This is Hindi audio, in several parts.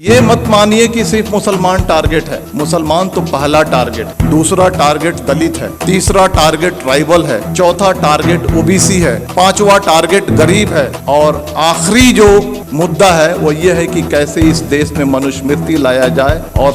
ये मत मानिए कि सिर्फ मुसलमान टारगेट है। मुसलमान तो पहला टारगेट, दूसरा टारगेट दलित है, तीसरा टारगेट ट्राइबल है, चौथा टारगेट ओबीसी है, पांचवा टारगेट गरीब है और आखिरी जो मुद्दा है वो ये है कि कैसे इस देश में मनुस्मृति लाया जाए और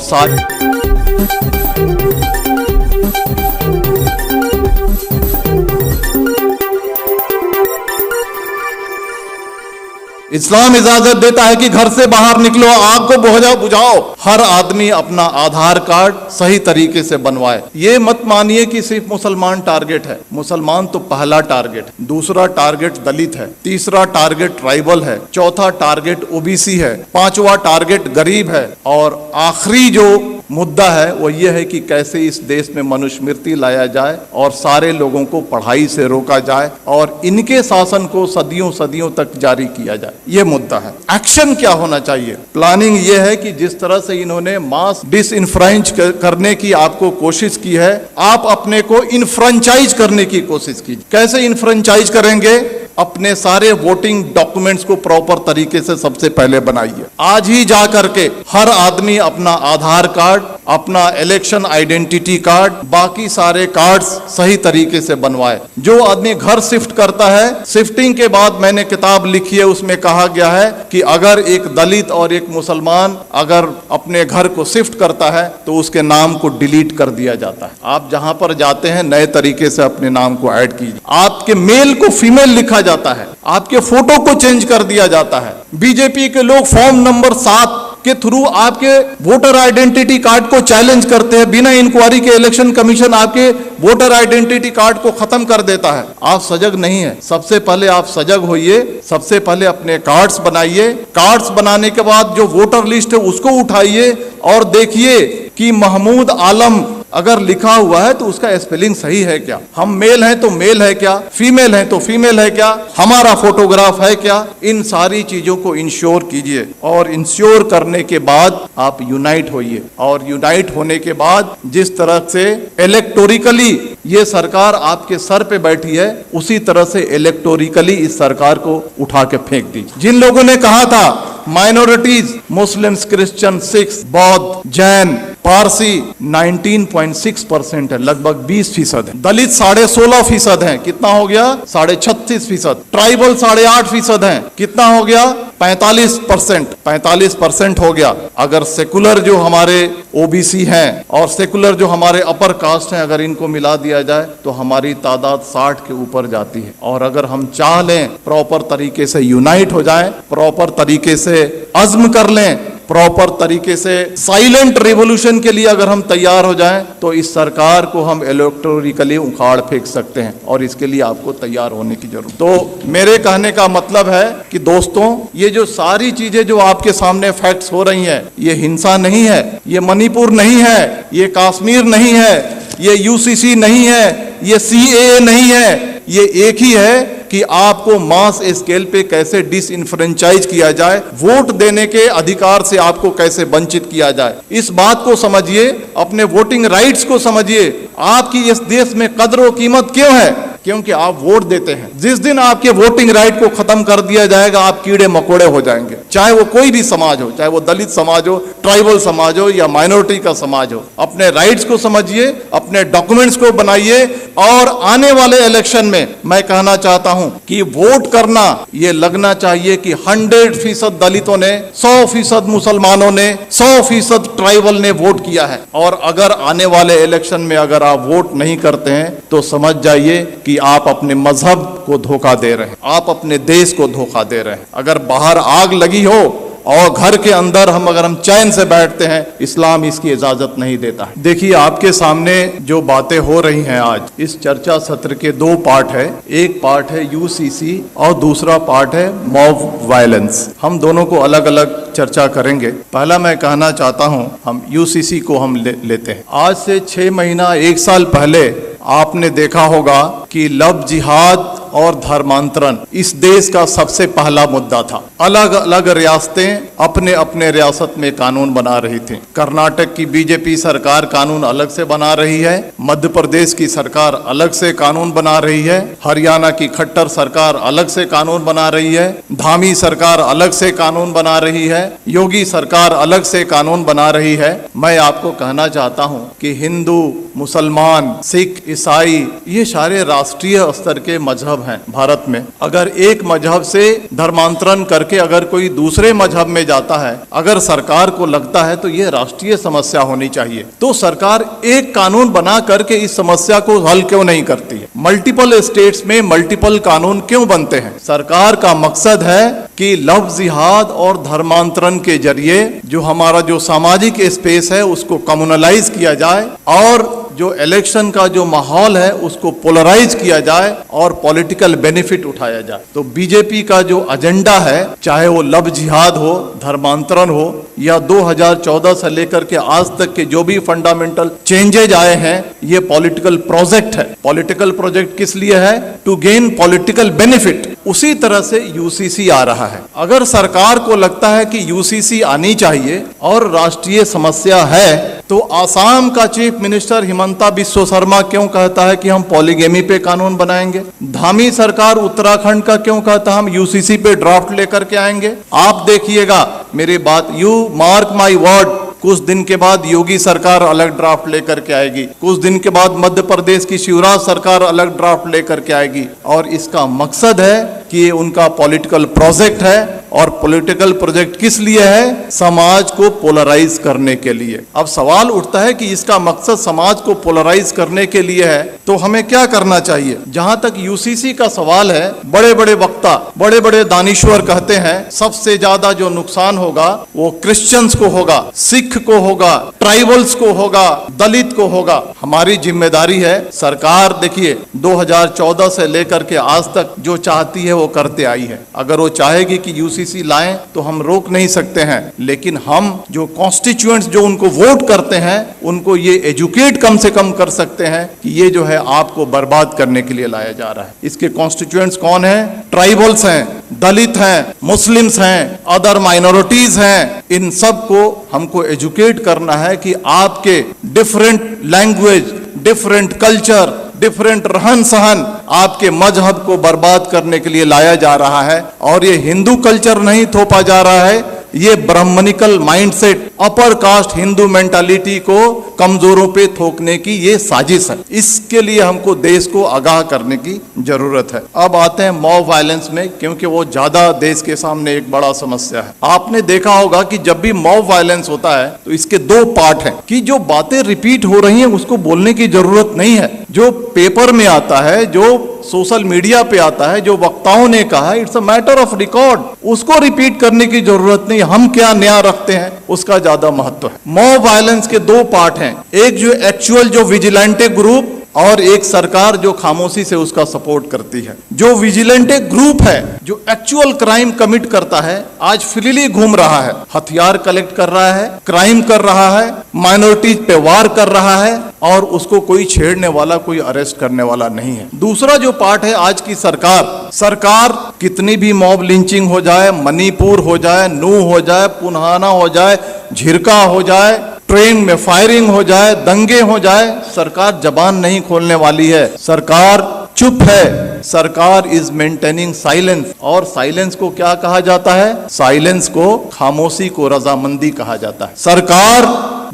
इस्लाम इजाजत देता है कि घर से बाहर निकलो, आग को बुझाओ, हर आदमी अपना आधार कार्ड सही तरीके से बनवाए। ये मत मानिए कि सिर्फ मुसलमान टारगेट है। मुसलमान तो पहला टारगेट, दूसरा टारगेट दलित है, तीसरा टारगेट ट्राइबल है, चौथा टारगेट ओबीसी है, पांचवा टारगेट गरीब है और आखिरी जो मुद्दा है वो ये है कि कैसे इस देश में मनुस्मृति लाया जाए और सारे लोगों को पढ़ाई से रोका जाए और इनके शासन को सदियों सदियों तक जारी किया जाए। ये मुद्दा है। एक्शन क्या होना चाहिए? प्लानिंग ये है कि जिस तरह से इन्होंने मास डिसइंफ्रेंच करने की आपको कोशिश की है, आप अपने को इनफ्रेंचाइज करने की कोशिश कीजिए। कैसे इनफ्रेंचाइज करेंगे? अपने सारे वोटिंग डॉक्यूमेंट्स को प्रॉपर तरीके से सबसे पहले बनाइए। आज ही जा करके हर आदमी अपना आधार कार्ड, अपना इलेक्शन आइडेंटिटी कार्ड, बाकी सारे कार्ड्स सही तरीके से बनवाए। जो आदमी घर शिफ्ट करता है, शिफ्टिंग के बाद मैंने किताब लिखी है, उसमें कहा गया है कि अगर एक दलित और एक मुसलमान अगर अपने घर को शिफ्ट करता है तो उसके नाम को डिलीट कर दिया जाता है। आप जहां पर जाते हैं नए तरीके से अपने नाम को ऐड कीजिए। आपके मेल को फीमेल लिखा जाता है, आपके फोटो को चेंज कर दिया जाता है। बीजेपी के लोग फॉर्म नंबर 7 के थ्रू आपके वोटर आइडेंटिटी कार्ड को चैलेंज करते हैं। बिना इंक्वायरी के इलेक्शन कमीशन आपके वोटर आइडेंटिटी कार्ड को खत्म कर देता है। आप सजग नहीं है। सबसे पहले आप सजग होइए, सबसे पहले अपने कार्ड्स बनाइए। कार्ड्स बनाने के बाद जो वोटर लिस्ट है उसको उठाइए और देखिए कि महमूद आलम अगर लिखा हुआ है तो उसका स्पेलिंग सही है क्या, हम मेल हैं तो मेल है क्या, फीमेल हैं तो फीमेल है क्या, हमारा फोटोग्राफ है क्या। इन सारी चीजों को इंश्योर कीजिए और इंश्योर करने के बाद आप यूनाइट होइए और यूनाइट होने के बाद जिस तरह से इलेक्टोरिकली ये सरकार आपके सर पे बैठी है उसी तरह से इलेक्टोरिकली इस सरकार को उठा के फेंक दीजिए। जिन लोगों ने कहा था माइनॉरिटीज मुस्लिम्स, क्रिश्चियन, सिख, बौद्ध, जैन, पारसी 19.6% है, लगभग 20% है। दलित 16.5% है, कितना हो गया? 36.5%। ट्राइबल 8.5% है, कितना हो गया? 45% हो गया। अगर सेकुलर जो हमारे ओबीसी हैं और सेकुलर जो हमारे अपर कास्ट हैं, अगर इनको मिला दिया जाए तो हमारी तादाद 60 के ऊपर जाती है। और अगर हम चाह लें प्रॉपर तरीके से यूनाइट हो जाएं, प्रॉपर तरीके से अज़्म कर लें, प्रॉपर तरीके से साइलेंट रिवॉल्यूशन के लिए अगर हम तैयार हो जाएं तो इस सरकार को हम इलेक्टोरिकली उखाड़ फेंक सकते हैं और इसके लिए आपको तैयार होने की जरूरत। तो मेरे कहने का मतलब है कि दोस्तों, ये जो सारी चीजें जो आपके सामने फैक्ट्स हो रही हैं, ये हिंसा नहीं है, ये मणिपुर नहीं है, ये कश्मीर नहीं है, ये यूसीसी नहीं है, ये सीएए नहीं है। ये एक ही है कि आपको मास स्केल पे कैसे डिसइंफ्रेंचाइज किया जाए, वोट देने के अधिकार से आपको कैसे वंचित किया जाए। इस बात को समझिए, अपने वोटिंग राइट्स को समझिए। आपकी इस देश में कदर व कीमत क्यों है? क्योंकि आप वोट देते हैं। जिस दिन आपके वोटिंग राइट को खत्म कर दिया जाएगा, आप कीड़े मकोड़े हो जाएंगे। चाहे वो कोई भी समाज हो, चाहे वो दलित समाज हो, ट्राइबल समाज हो या माइनॉरिटी का समाज हो। अपने राइट्स को समझिए, अपने डॉक्यूमेंट्स को बनाइए और आने वाले इलेक्शन में मैं कहना चाहता हूं कि वोट करना ये लगना चाहिए कि 100% दलितों ने, 100% मुसलमानों ने, 100% ट्राइबल ने वोट किया है। और अगर आने वाले इलेक्शन में अगर आप वोट नहीं करते हैं तो समझ जाइए कि आप अपने मजहब को धोखा दे रहे हैं, आप अपने देश को धोखा दे रहे हैं। अगर बाहर आग लगी हो और घर के अंदर अगर हम चैन से बैठते हैं, इस्लाम इसकी इजाजत नहीं देता है। देखिए, आपके सामने जो बातें हो रही हैं आज, इस चर्चा सत्र के 2 पार्ट है। एक पार्ट है यूसीसी और दूसरा पार्ट है मॉब वायलेंस। हम दोनों को अलग अलग चर्चा करेंगे। पहला मैं कहना चाहता हूं, हम यूसीसी को हम लेते हैं। आज से 6 महीना 1 साल पहले आपने देखा होगा कि लव जिहाद और धर्मांतरण इस देश का सबसे पहला मुद्दा था। अलग अलग रियासतें अपने अपने रियासत में कानून बना रही थी। कर्नाटक की बीजेपी सरकार कानून अलग से बना रही है, मध्य प्रदेश की सरकार अलग से कानून बना रही है, हरियाणा की खट्टर सरकार अलग से कानून बना रही है, धामी सरकार अलग से कानून बना रही है, योगी सरकार अलग से कानून बना रही है। मैं आपको कहना चाहता हूं कि हिंदू, मुसलमान, सिख, ईसाई ये सारे राष्ट्रीय स्तर के मजहब हैं भारत में। अगर एक मजहब से धर्मांतरण करके अगर कोई दूसरे मजहब में जाता है, अगर सरकार को लगता है तो ये राष्ट्रीय समस्या होनी चाहिए, तो सरकार एक कानून बना करके इस समस्या को हल क्यों नहीं करती है? मल्टीपल स्टेट्स में मल्टीपल कानून क्यों बनते हैं? सरकार का मकसद है कि लव जिहाद और धर्मांतरण के जरिए जो हमारा जो सामाजिक स्पेस है उसको कम्युनलाइज किया जाए और जो इलेक्शन का जो माहौल है उसको पोलराइज किया जाए और पॉलिटिकल बेनिफिट उठाया जाए। तो बीजेपी का जो एजेंडा है, चाहे वो लव जिहाद हो, धर्मांतरण हो या 2014 से लेकर के आज तक के जो भी फंडामेंटल चेंजेज आए हैं, ये पॉलिटिकल प्रोजेक्ट है। पॉलिटिकल प्रोजेक्ट किस लिए है? To gain political benefit. उसी तरह से यूसीसी आ रहा है। अगर सरकार को लगता है कि यूसीसी आनी चाहिए और राष्ट्रीय समस्या है, तो आसाम का चीफ मिनिस्टर हिमंता बिस्वा शर्मा क्यों कहता है कि हम पॉलीगेमी पे कानून बनाएंगे? धामी सरकार उत्तराखंड का क्यों कहता है हम यूसीसी पे ड्राफ्ट लेकर के आएंगे? आप देखिएगा मेरी बात, यू मार्क माई वर्ड, कुछ दिन के बाद योगी सरकार अलग ड्राफ्ट लेकर के आएगी, कुछ दिन के बाद मध्य प्रदेश की शिवराज सरकार अलग ड्राफ्ट लेकर के आएगी। और इसका मकसद है कि ये उनका पॉलिटिकल प्रोजेक्ट है। और पॉलिटिकल प्रोजेक्ट किस लिए है? समाज को पोलराइज करने के लिए। अब सवाल उठता है कि इसका मकसद समाज को पोलराइज करने के लिए है, तो हमें क्या करना चाहिए? जहां तक यूसीसी का सवाल है, बड़े बड़े वक्ता, बड़े बड़े दानिश्वर कहते हैं सबसे ज्यादा जो नुकसान होगा वो क्रिश्चियंस को होगा, सिख को होगा, ट्राइबल्स को होगा, दलित को होगा। हमारी जिम्मेदारी है, सरकार देखिए 2014 से लेकर के आज तक जो चाहती है वो करते आई है। अगर वो चाहेगी कि यूसीसी लाएं तो हम रोक नहीं सकते हैं, लेकिन हम जो कॉन्स्टिट्यूएंट्स जो उनको वोट करते हैं उनको ये एजुकेट कम से कम कर सकते हैं कि ये जो है आपको बर्बाद करने के लिए लाया जा रहा है। इसके कॉन्स्टिट्यूएंट्स कौन है? ट्राइबल्स हैं, दलित हैं, मुस्लिम्स हैं, अदर माइनॉरिटीज हैं। इन सब को हमको एजुकेट करना है कि आपके different language, different culture, different रहन सहन आपके मजहब को बर्बाद करने के लिए लाया जा रहा है। और ये हिंदू कल्चर नहीं थोपा जा रहा है, ये Brahmanical mindset, upper caste Hindu mentality को कमजोरों पे थोकने की ये साजिश है। इसके लिए हमको देश को आगाह करने की जरूरत है। अब आते हैं मॉब वायलेंस में, क्योंकि वो ज्यादा देश के सामने एक बड़ा समस्या है। आपने देखा होगा कि जब भी मॉब वायलेंस होता है तो इसके दो पार्ट हैं कि जो बातें रिपीट हो रही हैं उसको बोलने की जरूरत नहीं है। जो पेपर में आता है, जो सोशल मीडिया पे आता है, जो वक्ताओं ने कहा, it's a matter of record, उसको रिपीट करने की जरूरत नहीं। हम क्या नया रखते हैं उसका ज्यादा महत्व है। मॉब वायलेंस के दो पार्ट हैं, एक जो एक्चुअल जो विजिलेंटे ग्रुप और एक सरकार जो खामोशी से उसका सपोर्ट करती है। जो विजिलेंटे ग्रुप है, जो एक्चुअल क्राइम कमिट करता है, आज फ्रीली घूम रहा है, हथियार कलेक्ट कर रहा है, क्राइम कर रहा है, माइनॉरिटीज पे वार कर रहा है और उसको कोई छेड़ने वाला, कोई अरेस्ट करने वाला नहीं है। दूसरा जो पार्ट है आज की सरकार कितनी भी मॉब लिंचिंग हो जाए, मणिपुर हो जाए, नू हो जाए, पुन्हाना हो जाए, झिरका हो जाए, ट्रेन में फायरिंग हो जाए, दंगे हो जाए, सरकार जबान नहीं खोलने वाली है। सरकार चुप है। सरकार इज मेंटेनिंग साइलेंस। और साइलेंस को क्या कहा जाता है? साइलेंस को, खामोशी को रजामंदी कहा जाता है। सरकार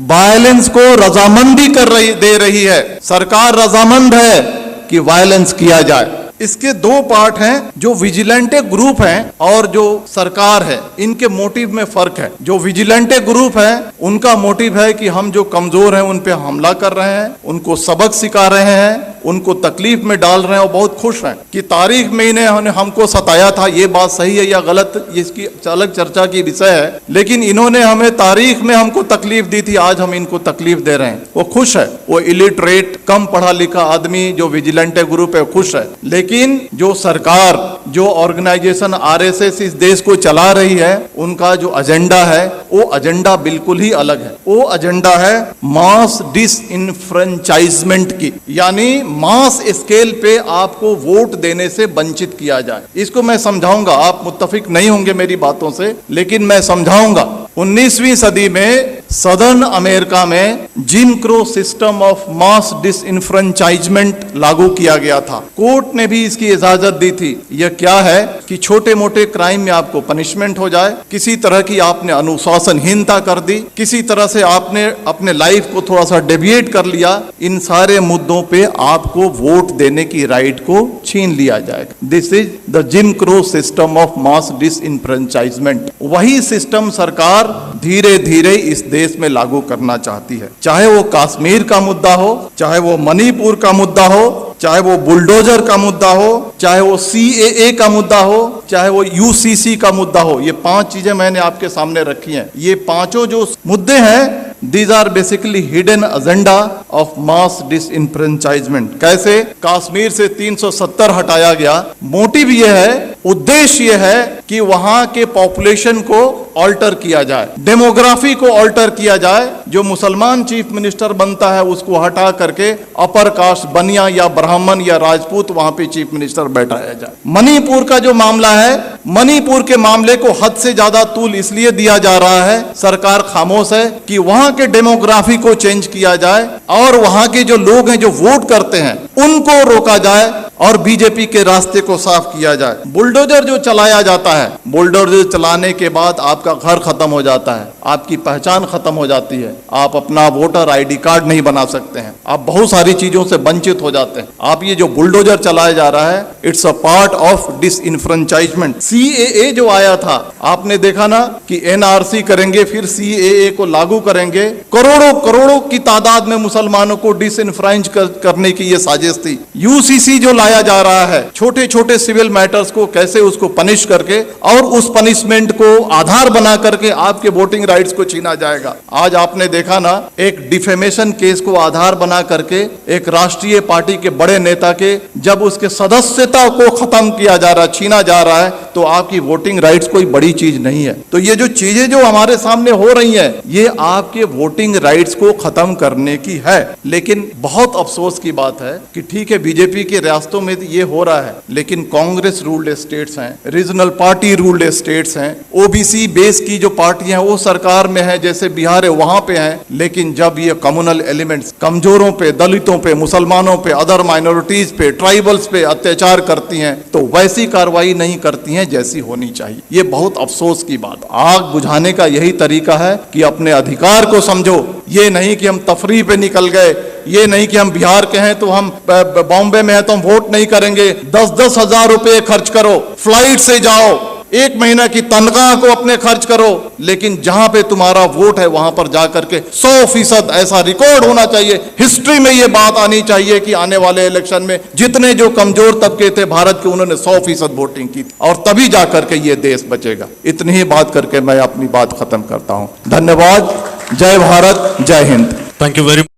वायलेंस को रजामंदी दे रही है। सरकार रजामंद है कि वायलेंस किया जाए। इसके दो पार्ट हैं, जो विजिलेंटे ग्रुप हैं और जो सरकार है, इनके मोटिव में फर्क है। जो विजिलेंटे ग्रुप है उनका मोटिव है कि हम जो कमजोर हैं उन पे हमला कर रहे हैं, उनको सबक सिखा रहे हैं, उनको तकलीफ में डाल रहे हैं और बहुत खुश हैं कि तारीख में इन्हें हमको सताया था। ये बात सही है या गलत, इसकी अलग चर्चा की विषय है, लेकिन इन्होंने हमें तारीख में हमको तकलीफ दी थी, आज हम इनको तकलीफ दे रहे हैं। वो खुश है। वो इलिटरेट, कम पढ़ा लिखा आदमी जो विजिलेंटे ग्रुप है खुश है। लेकिन जो सरकार, जो ऑर्गेनाइजेशन आरएसएस इस देश को चला रही है, उनका जो एजेंडा है वो एजेंडा बिल्कुल ही अलग है। वो एजेंडा है मास डिसइनफ्रेंचाइजमेंट की, यानी मास स्केल पे आपको वोट देने से वंचित किया जाए। इसको मैं समझाऊंगा, आप मुत्तफिक नहीं होंगे मेरी बातों से, लेकिन मैं समझाऊंगा। 19वीं सदी में सदर्न अमेरिका में Jim Crow system of mass disenfranchisement लागू किया गया था। कोर्ट ने भी इसकी इजाजत दी थी। यह क्या है कि छोटे मोटे क्राइम में आपको पनिशमेंट हो जाए, किसी तरह की आपने अनुशासनहीनता कर दी, किसी तरह से आपने अपने लाइफ को थोड़ा सा डेविएट कर लिया, इन सारे मुद्दों पे आपको वोट देने की राइट को छीन लिया जाएगा। This is the Jim Crow system of mass disenfranchisement. वही सिस्टम सरकार धीरे धीरे इस देश में लागू करना चाहती है। चाहे वो कश्मीर का मुद्दा हो, चाहे वो मणिपुर का मुद्दा हो, चाहे वो बुलडोजर का मुद्दा हो, चाहे वो CAA का मुद्दा हो, चाहे वो UCC का मुद्दा हो। ये 5 चीजें मैंने आपके सामने रखी हैं। ये पांचों जो मुद्दे हैं, these are basically hidden agenda of mass disenfranchisement। कैसे कश्मीर से 370 हटाया गया? मोटिव ये है, उद्देश्य ये है कि वहां के पॉपुलेशन को ऑल्टर किया जाए, डेमोग्राफी को ऑल्टर किया जाए। जो मुसलमान चीफ मिनिस्टर बनता है उसको हटा करके अपर कास्ट बनिया या ब्राह्मण या राजपूत वहां पे चीफ मिनिस्टर बैठाया जाए। मणिपुर का जो मामला है, मणिपुर के मामले को हद से ज्यादा तूल इसलिए दिया जा रहा है, सरकार खामोश है, कि वहां के डेमोग्राफी को चेंज किया जाए और वहां के जो लोग हैं जो वोट करते हैं उनको रोका जाए और बीजेपी के रास्ते को साफ किया जाए। बुलडोजर जो चलाया जाता है, बुलडोजर चलाने के बाद आपका घर खत्म हो जाता है, आपकी पहचान खत्म हो जाती है, आप अपना वोटर ID कार्ड नहीं बना सकते हैं, आप बहुत सारी चीजों से वंचित हो जाते हैं। आप ये जो बुलडोजर चलाया जा रहा है, it's a part of disenfranchisement. CAA जो आया था, आपने देखा ना कि NRC करेंगे, फिर CAA को लागू करेंगे। करोड़ों करोड़ों की तादाद में मुसलमानों को डिसइंफ्रेंच करने की ये साजिश थी। UCC जो लाया जा रहा है, छोटे छोटे सिविल मैटर्स को कैसे उसको पनिश करके और उस पनिशमेंट को आधार बना करके आपके वोटिंग राइट्स को छीना जाएगा। आज आपने देखा ना, एक डिफेमेशन केस को आधार बना करके एक राष्ट्रीय पार्टी के बड़े नेता के जब उसके सदस्यता को खत्म किया जा रहा है, छीना जा रहा है, तो आपकी वोटिंग राइट्स कोई बड़ी चीज नहीं है। तो ये जो चीजें जो हमारे सामने हो रही हैं, ये आपके वोटिंग राइट्स को खत्म करने की है। लेकिन बहुत अफसोस की बात है कि ठीक है, बीजेपी के रियासतों में ये हो रहा है, लेकिन कांग्रेस रूल्ड स्टेट्स हैं, रीजनल पार्टी रूल्ड स्टेट्स हैं, OBC बेस की जो पार्टियां हैं वो सरकार में है, जैसे बिहार है वहां पे हैं। लेकिन जब ये कम्युनल एलिमेंट्स कमजोरों पे, दलितों पे, मुसलमानों पे, अदर माइनॉरिटीज पे, ट्राइबल्स पे अत्याचार करती हैं, तो वैसी कार्रवाई नहीं करती हैं जैसी होनी चाहिए। ये बहुत अफसोस की बात। आग बुझाने का यही तरीका है कि अपने अधिकार को समझो। ये नहीं कि हम तफरीह पे निकल गए, ये नहीं कि हम बिहार के हैं तो हम बॉम्बे में हैं तो हम वोट नहीं करेंगे। 10-10 हजार रुपए खर्च करो, फ्लाइट से जाओ, 1 महीना की तनख्वाह को अपने खर्च करो, लेकिन जहां पे तुम्हारा वोट है वहां पर जाकर के 100% ऐसा रिकॉर्ड होना चाहिए, हिस्ट्री में ये बात आनी चाहिए कि आने वाले इलेक्शन में जितने जो कमजोर तबके थे भारत के, उन्होंने 100% वोटिंग की, और तभी जाकर के ये देश बचेगा। इतनी ही बात करके मैं अपनी बात खत्म करता हूं। धन्यवाद। जय भारत, जय हिंद। Thank you very